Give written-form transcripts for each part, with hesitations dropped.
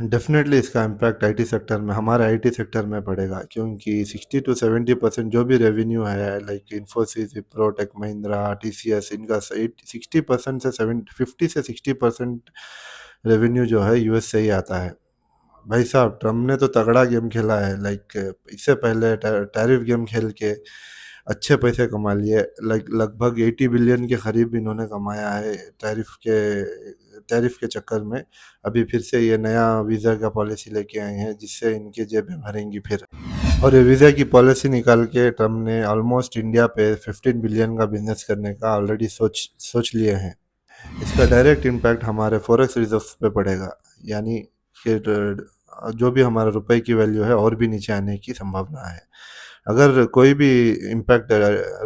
Definitely इसका impact IT sector में हमारे आईटी सेक्टर में पड़ेगा क्योंकि 60 टू 70% जो भी रेवेन्यू है लाइक इन्फोसिस, विप्रो, टेक महिंद्रा, टीसीएस इनका 60% से 50 से 60% रेवेन्यू जो है यूएस से ही आता है। भाई साहब ट्रम्प ने तो तगड़ा गेम खेला है लाइक इससे पहले टैरिफ गेम खेल के अच्छे पैसे कमा लिए लाइक लगभग 80 बिलियन के करीब इन्होंने कमाया है टैरिफ के चक्कर में। अभी फिर से ये नया वीज़ा का पॉलिसी लेके आए हैं जिससे इनकी जेबें भरेंगी फिर। और ये वीज़ा की पॉलिसी निकाल के ट्रम्प ने ऑलमोस्ट इंडिया पे 15 बिलियन का बिजनेस करने का ऑलरेडी सोच सोच लिए हैं। इसका डायरेक्ट इम्पैक्ट हमारे फॉरेक्स रिजर्व्स पे पड़ेगा, यानी कि जो भी हमारा रुपए की वैल्यू है और भी नीचे आने की संभावना है। अगर कोई भी इम्पैक्ट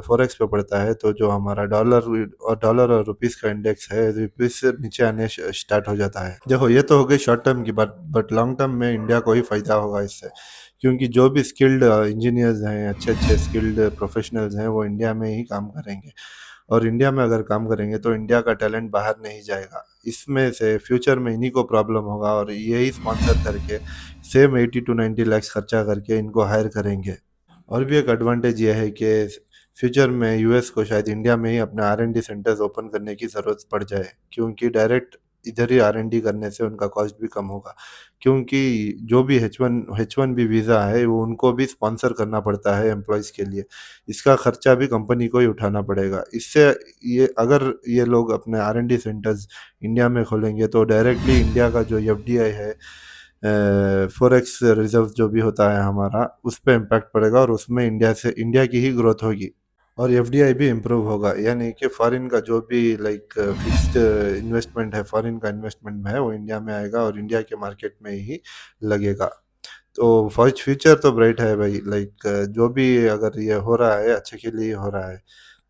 फॉरेक्स पे पड़ता है तो जो हमारा डॉलर और रुपीस का इंडेक्स है रुपीस से नीचे आने स्टार्ट हो जाता है। देखो ये तो हो गई शॉर्ट टर्म की बात, बट लॉन्ग टर्म में इंडिया को ही फायदा होगा इससे, क्योंकि जो भी स्किल्ड इंजीनियर्स हैं, अच्छे अच्छे स्किल्ड प्रोफेशनल्स हैं, वो इंडिया में ही काम करेंगे। और इंडिया में अगर काम करेंगे तो इंडिया का टैलेंट बाहर नहीं जाएगा। इसमें से फ्यूचर में इन्हीं को प्रॉब्लम होगा और यही स्पॉन्सर करके सेम 80 टू 90 लैक्स खर्चा करके इनको हायर करेंगे। और भी एक एडवांटेज ये है कि फ्यूचर में यूएस को शायद इंडिया में ही अपने आर&डी सेंटर्स ओपन करने की ज़रूरत पड़ जाए, क्योंकि डायरेक्ट इधर ही आर&डी करने से उनका कॉस्ट भी कम होगा। क्योंकि जो भी एच वन बी वीज़ा है वो उनको भी स्पॉन्सर करना पड़ता है एम्प्लॉयज़ के लिए। इसका खर्चा भी कंपनी को ही उठाना पड़ेगा। इससे ये अगर ये लोग अपने आर&डी सेंटर्स इंडिया में खोलेंगे तो डायरेक्टली इंडिया का जो एफडीआई है, फॉरेक्स रिजर्व जो भी होता है हमारा, उस पे इम्पैक्ट पड़ेगा और उसमें इंडिया की ही ग्रोथ होगी। और एफडीआई भी इम्प्रूव होगा, यानी कि फॉरेन का जो भी लाइक फिक्स्ड इन्वेस्टमेंट है, फॉरेन का इन्वेस्टमेंट है वो इंडिया में आएगा और इंडिया के मार्केट में ही लगेगा। तो फ्यूचर तो ब्राइट है भाई, लाइक जो भी अगर ये हो रहा है अच्छे के लिए हो रहा है।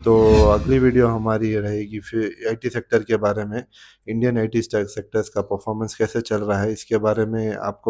तो अगली वीडियो हमारी ये रहेगी फिर आईटी सेक्टर के बारे में, इंडियन आईटी सेक्टर्स का परफॉर्मेंस कैसे चल रहा है इसके बारे में आपको